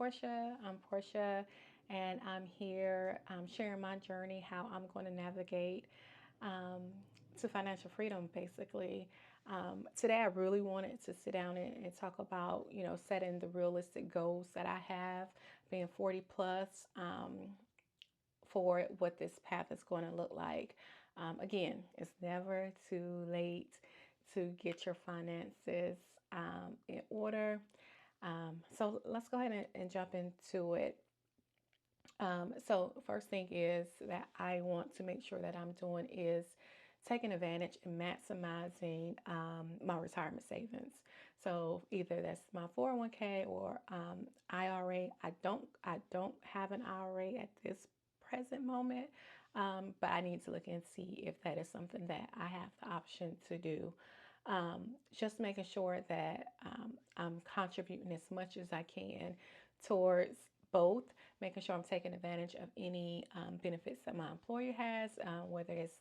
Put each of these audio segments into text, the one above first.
Portia. I'm Portia, and I'm here sharing my journey, how I'm going to navigate um, to financial freedom, basically. Today, I really wanted to sit down and talk about, setting the realistic goals that I have, being 40 plus, for what this path is going to look like. Again, it's never too late to get your finances in order. So let's go ahead and jump into it. So first thing is that I want to make sure that I'm doing is taking advantage and maximizing my retirement savings. So either that's my 401k or IRA. I don't have an IRA at this present moment, but I need to look and see if that is something that I have the option to do. Just making sure that I'm contributing as much as I can towards both, making sure I'm taking advantage of any benefits that my employer has, whether it's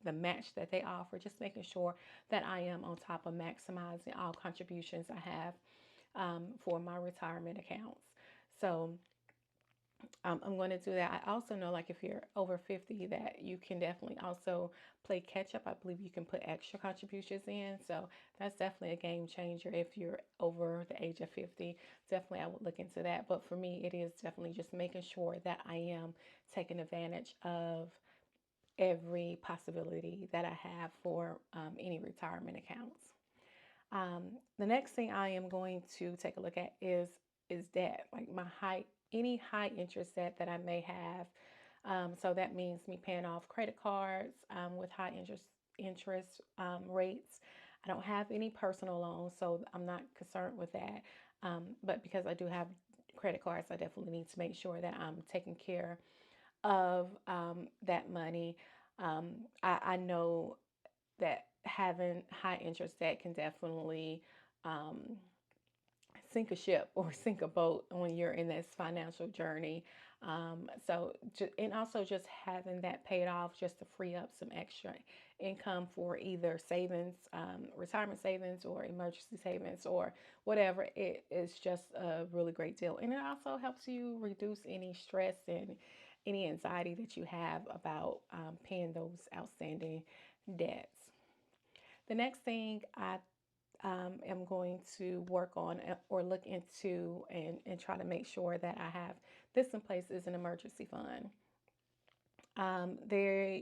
the match that they offer, just making sure that I am on top of maximizing all contributions I have for my retirement accounts. So I'm going to do that. I also know, like, if you're over 50, that you can definitely also play catch up. I believe you can put extra contributions in. So that's definitely a game changer if you're over the age of 50. Definitely, I would look into that. But for me, it is definitely just making sure that I am taking advantage of every possibility that I have for any retirement accounts. The next thing I am going to take a look at is debt, like my any high interest debt that I may have. So that means me paying off credit cards with high interest rates. I don't have any personal loans, so I'm not concerned with that. But because I do have credit cards, I definitely need to make sure that I'm taking care of that money. I know that having high interest debt can definitely um, sink a ship or sink a boat when you're in this financial journey. And also just having that paid off just to free up some extra income for either savings, retirement savings, or emergency savings, or whatever. It is just a really great deal. And it also helps you reduce any stress and any anxiety that you have about paying those outstanding debts. The next thing I am going to work on or look into and try to make sure that I have this in place is an emergency fund. There,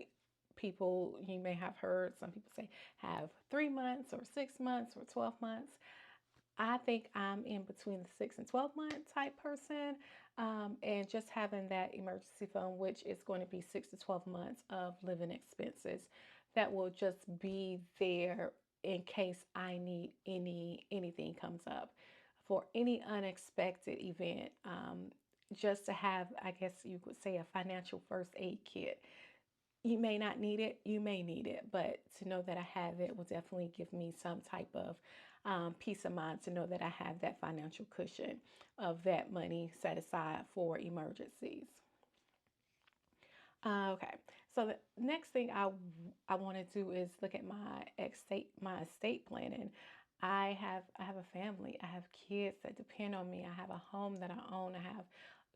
people you may have heard some people say have 3 months or 6 months or 12 months. I think I'm in between the 6 and 12 month type person, and just having that emergency fund, which is going to be 6 to 12 months of living expenses, that will just be there in case I need anything comes up for any unexpected event. Just to have, I guess you could say, a financial first aid kit. You may not need it, you may need it, but to know that I have it will definitely give me some type of peace of mind to know that I have that financial cushion of that money set aside for emergencies. Okay, so the next thing I want to do is look at my estate planning. I have a family. I have kids that depend on me. I have a home that I own. I have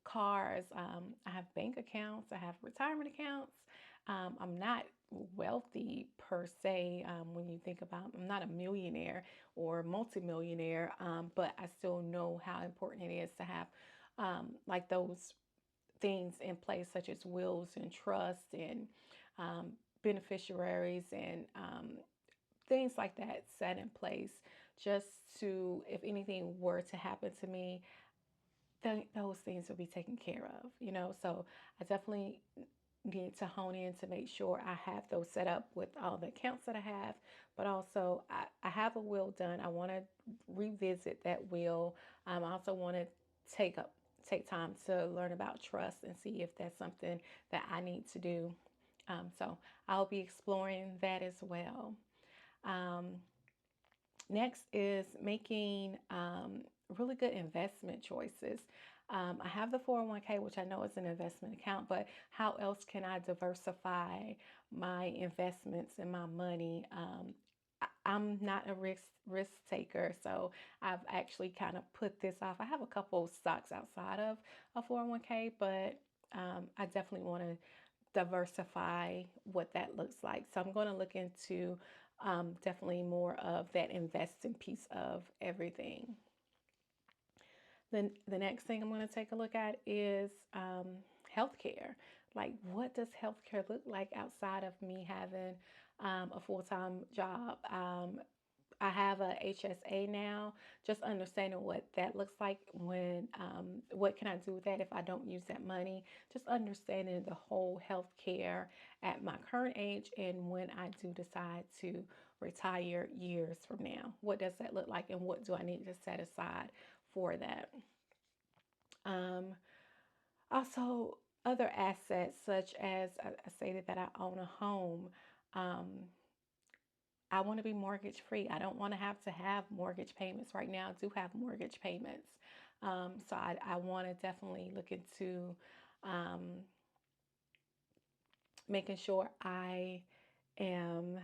cars. I have bank accounts. I have retirement accounts. I'm not wealthy per se. When you think about, I'm not a millionaire or multimillionaire, but I still know how important it is to have like those things in place, such as wills and trust and beneficiaries and things like that set in place, just to, if anything were to happen to me, those things will be taken care of, So I definitely need to hone in to make sure I have those set up with all the accounts that I have, but also I have a will done. I want to revisit that will. I also want to take up take time to learn about trust and see if that's something that I need to do. So I'll be exploring that as well. Um, Next is making really good investment choices. I have the 401k, which I know is an investment account, but how else can I diversify my investments and my money? I'm not a risk taker, so I've actually kind of put this off. I have a couple stocks outside of a 401k, but I definitely want to diversify what that looks like. So I'm going to look into definitely more of that investing piece of everything. Then the next thing I'm going to take a look at is healthcare. Like, what does healthcare look like outside of me having a full time job? I have a HSA now. Just understanding what that looks like when, what can I do with that if I don't use that money? Just understanding the whole healthcare at my current age and when I do decide to retire years from now. What does that look like and what do I need to set aside for that? Um, Also, other assets such as I stated that I own a home. Um, I want to be mortgage free. I don't want to have mortgage payments right now. I do have mortgage payments. So I want to definitely look into um, making sure I am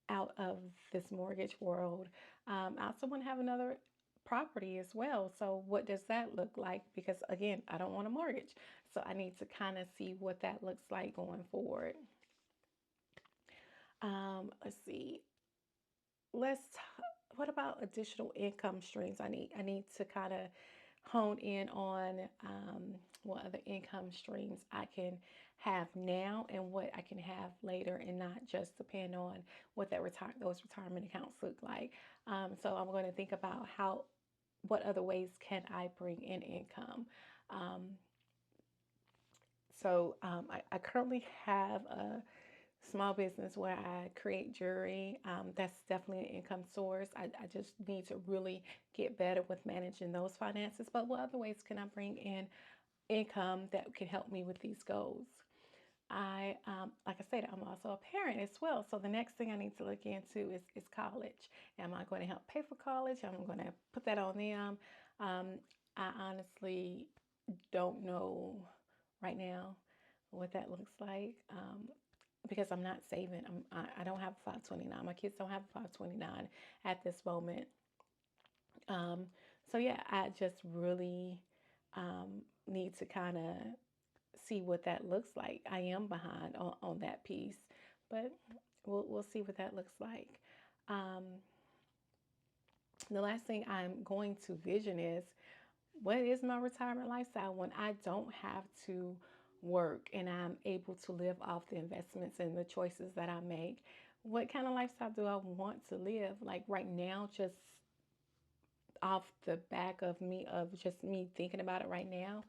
out of this mortgage world. I also want to have another property as well. So what does that look like? Because again, I don't want a mortgage. So I need to kind of see what that looks like going forward. Let's see. What about additional income streams? I need to kind of hone in on what other income streams I can have now and what I can have later, and not just depend on what those retirement accounts look like. So I'm going to think about what other ways can I bring in income. Um, I currently have a small business where I create jewelry. That's definitely an income source. I just need to really get better with managing those finances. But what other ways can I bring in income that can help me with these goals? Like I said, I'm also a parent as well. So the next thing I need to look into is college. Am I going to help pay for college? I'm going to put that on them. Um, I honestly don't know right now what that looks like. Because I'm not saving. I don't have a 529. My kids don't have a 529 at this moment. Um, so yeah, I just really need to kind of see what that looks like. I am behind on that piece, but we'll see what that looks like. Um, the last thing I'm going to vision is what is my retirement lifestyle when I don't have to work and I'm able to live off the investments and the choices that I make? What kind of lifestyle do I want to live? Like right now, just off the back of just me thinking about it right now,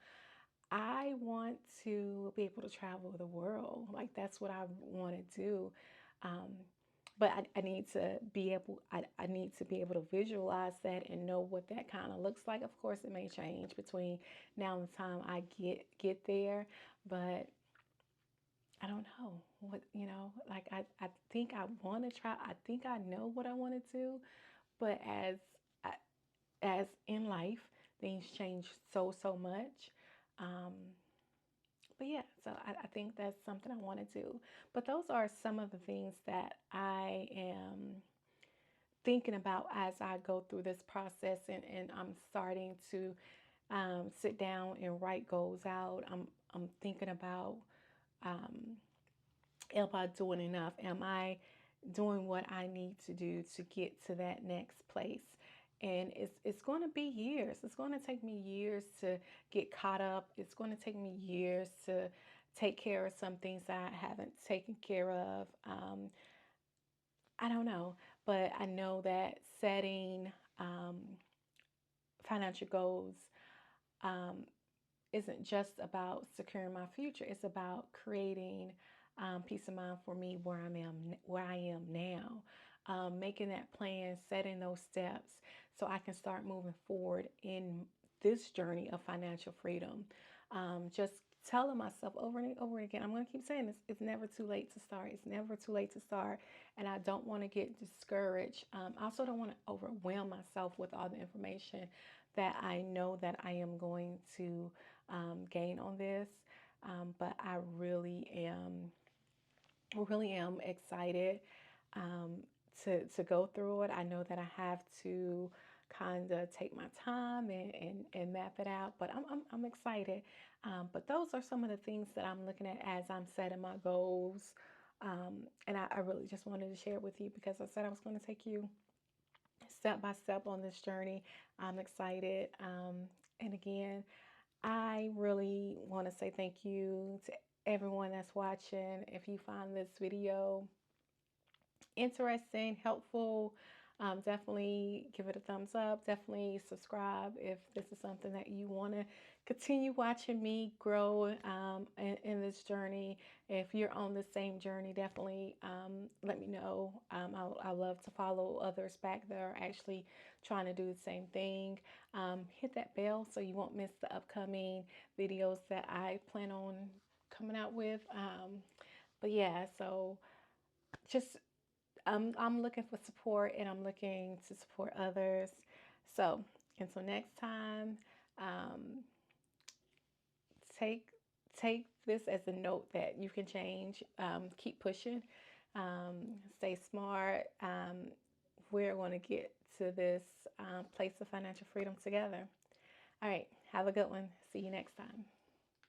I want to be able to travel the world. Like that's what I want to do. Um, but I need to be I need to be able to visualize that and know what that kind of looks like. Of course, it may change between now and the time I get there, but I don't know what, like I think I want to try. I think I know what I want to do, but as in life, things change so much. Um, but yeah, so I think that's something I want to do. But those are some of the things that I am thinking about as I go through this process, and I'm starting to sit down and write goals out. I'm thinking about, um, am I doing enough? Am I doing what I need to do to get to that next place? And it's going to be years. It's going to take me years to get caught up. It's going to take me years to take care of some things that I haven't taken care of. I don't know, but I know that setting financial goals um, isn't just about securing my future. It's about creating peace of mind for me where I am now. Making that plan, setting those steps so I can start moving forward in this journey of financial freedom. Just telling myself over and over again, I'm going to keep saying this, it's never too late to start. It's never too late to start. And I don't want to get discouraged. I also don't want to overwhelm myself with all the information that I know that I am going to gain on this. But I really am excited um, to go through it. I know that I have to kind of take my time and map it out, but I'm excited. But those are some of the things that I'm looking at as I'm setting my goals. And I really just wanted to share it with you because I said I was going to take you step by step on this journey. I'm excited. And again, I really want to say thank you to everyone that's watching. If you find this video interesting, helpful, definitely give it a thumbs up. Definitely subscribe if this is something that you want to continue watching me grow in this journey. If you're on the same journey, definitely let me know. I love to follow others back that are actually trying to do the same thing. Hit that bell so you won't miss the upcoming videos that I plan on coming out with. But yeah, so just I'm looking for support and I'm looking to support others. So until next time, um, take take this as a note that you can change. Keep pushing. Stay smart. We're going to get to this place of financial freedom together. All right. Have a good one. See you next time.